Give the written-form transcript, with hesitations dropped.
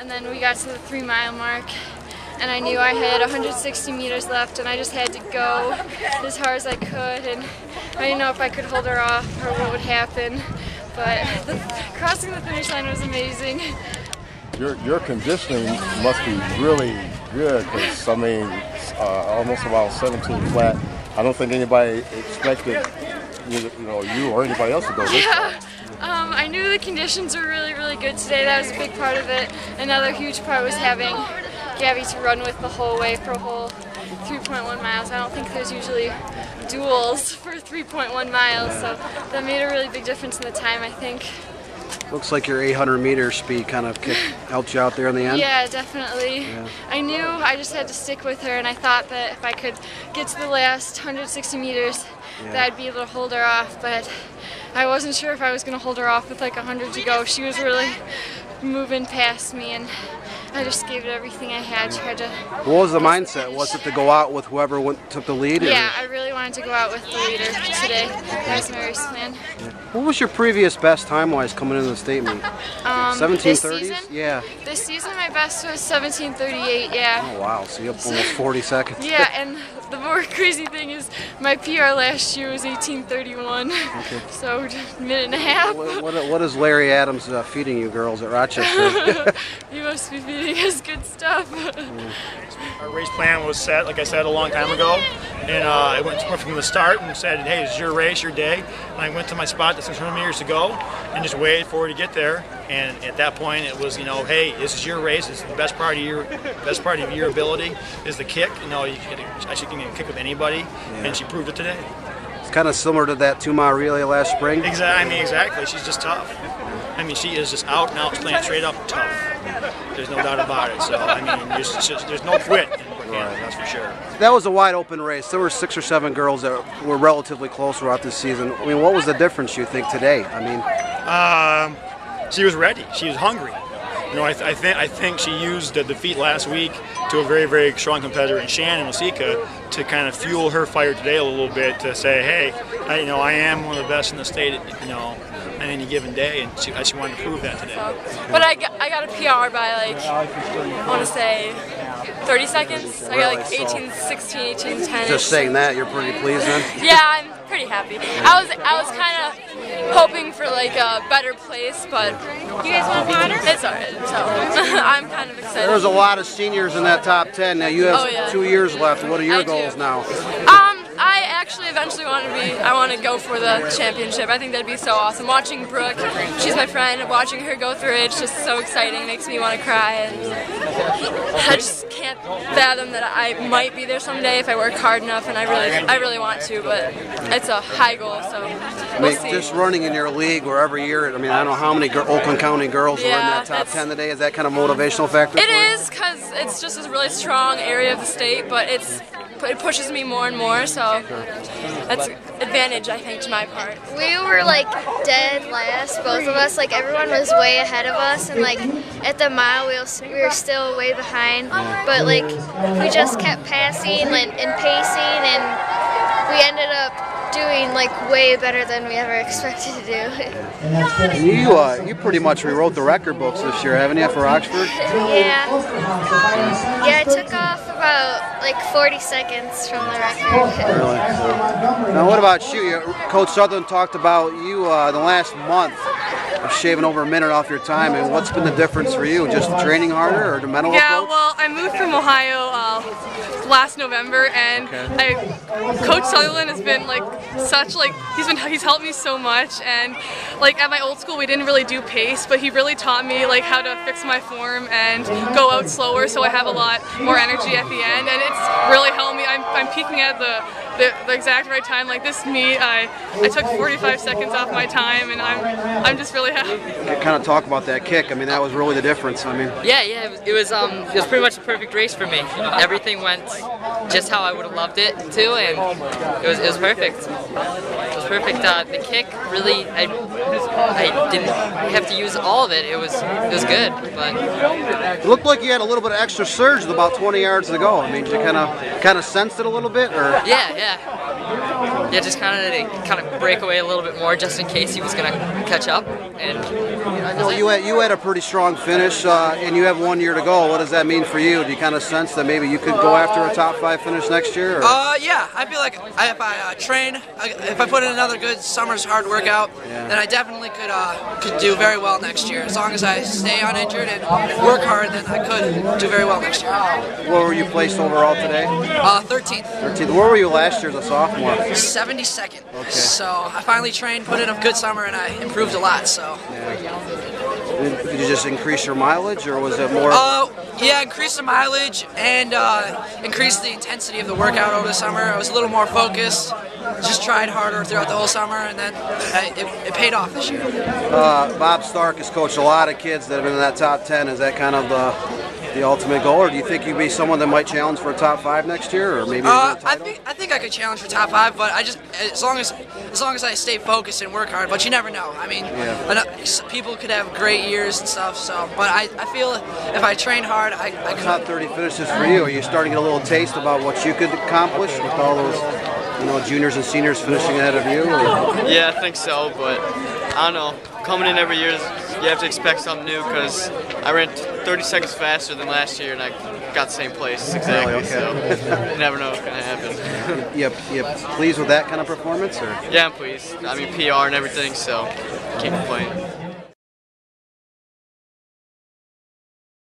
and then we got to the 3-mile mark, and I knew I had 160 meters left, and I just had to go as hard as I could, and I didn't know if I could hold her off or what would happen, but crossing the finish line was amazing. Your conditioning must be really good, because I mean, almost about 17 flat. I don't think anybody expected you or anybody else to go this far. I knew the conditions were really, really good today. That was a big part of it. Another huge part was having Gabby to run with the whole way for a whole 3.1 miles. I don't think there's usually duels for 3.1 miles, so that made a really big difference in the time, I think. Looks like your 800-meter speed kind of helped you out there in the end. Yeah, definitely. Yeah. I knew I just had to stick with her, and I thought that if I could get to the last 160 meters, that I'd be able to hold her off, but I wasn't sure if I was going to hold her off with like 100 to go. She was really moving past me, and I just gave it everything I had. Tried to. What was the mindset? Was it to go out with whoever took the lead? Yeah, I really wanted to go out with the leader today. That was my race plan. What was your previous best time-wise coming into the state meet? 17:30s? Yeah. This season, my best was 17:38. Yeah. Oh wow! So you have almost 40 seconds. Yeah, and the more crazy thing is my PR last year was 18:31. Okay. So a minute and a half. What is Larry Adams feeding you girls at Rochester? You must be feeding us good stuff. Our race plan was set, like I said, a long time ago, and I went from the start and said, "Hey, this is your race, your day." And I went to my spot, the 600 meters to go, and just waited for her to get there. And at that point, it was, hey, this is your race. This is the best part of your ability is the kick. She can kick with anybody, and she proved it today. It's kind of similar to that 2-mile relay last spring. Exactly. She's just tough. I mean, she is just out and out, playing straight up tough. There's no doubt about it. So I mean, there's no quit in Canada, that's for sure. That was a wide open race. There were 6 or 7 girls that were relatively close throughout this season. I mean, what was the difference you think today? I mean, she was ready. She was hungry. I think she used the defeat last week to a very, very strong competitor in Shannon Masika to kind of fuel her fire today a little bit, to say, hey, I am one of the best in the state, on any given day, and she wanted to prove that today. But I got a PR by I want to say 30 seconds. I got like 18:16, 18:10. Just saying that, you're pretty pleased then? Yeah, I'm pretty happy. I was kind of hoping for like a better place, but you guys want water? It's alright. So I'm kind of excited. There's a lot of seniors in that top 10. Now you have 2 years left. What are your goals now? I actually eventually I want to go for the championship. I think that'd be so awesome. Watching Brooke, she's my friend, watching her go through it's just so exciting. It makes me want to cry, and I just can't fathom that I might be there someday if I work hard enough, and I really want to, but it's a high goal, so we'll see. Just running in your league where every year, I mean, I don't know how many Oakland County girls are in that top 10 today. Is that kind of motivational factor? It is, because it's just a really strong area of the state, but it pushes me more and more, so that's an advantage, I think, to my part. We were like dead last, both of us. Like everyone was way ahead of us, and like at the mile we were still way behind. But like we just kept passing and pacing, and we ended up doing like way better than we ever expected to do. You pretty much rewrote the record books this year, haven't you, for Oxford? Yeah, I took off about like 40 seconds from the record. Really? Now what about you? Coach Sutherland talked about you the last month of shaving over a minute off your time, and what's been the difference for you? Just training harder or the mental approach? Yeah, well, I moved from Ohio last November, and Coach Sutherland has been he's helped me so much, and like at my old school we didn't really do pace, but he really taught me like how to fix my form and go out slower so I have a lot more energy at the end, and it's really helped me. I'm peaking at the exact right time. Like this meet, I took 45 seconds off my time, and I'm just really happy. Kind of talk about that kick. I mean, that was really the difference. I mean, yeah, it was pretty much a perfect race for me. Everything went just how I would have loved it to, and it was perfect. It was perfect. The kick really, I didn't have to use all of it. It was good, but it looked like you had a little bit of extra surge with about 20 yards to go. I mean, did you kind of sensed it a little bit, or? Yeah, just kind of break away a little bit more just in case he was gonna catch up, and I know you had a pretty strong finish, and you have 1 year to go. What does that mean for you? Do you kind of sense that maybe you could go after a top 5 finish next year? Or? Yeah, I feel like if I train, if I put in another good summer's hard workout, then I definitely could do very well next year. As long as I stay uninjured and work hard, then I could do very well next year. Where were you placed overall today? 13th. 13th. Where were you last year as a sophomore? 72nd. Okay. So I finally trained, put in a good summer, and I improved a lot. So. Did you just increase your mileage, or was it more? Yeah, increase the mileage and increase the intensity of the workout over the summer. I was a little more focused, just tried harder throughout the whole summer, and then it paid off this year. Bob Stark has coached a lot of kids that have been in that top 10. Is that kind of the ultimate goal, or do you think you'd be someone that might challenge for a top 5 next year, or maybe a title? I think I could challenge for top 5, but I just as long as I stay focused and work hard. But you never know. I mean, people could have great years and stuff. So, but I feel if I train hard, I could. Top 30 finishes for you. Are you starting to get a little taste about what you could accomplish with all those, juniors and seniors finishing ahead of you? Or? Yeah, I think so, but I don't know. Coming in every year, you have to expect something new because I ran 30 seconds faster than last year and I got the same place exactly. Really? Okay. So you never know what's gonna happen. You pleased with that kind of performance, or? Yeah, I'm pleased. I mean, PR and everything, so can't complain.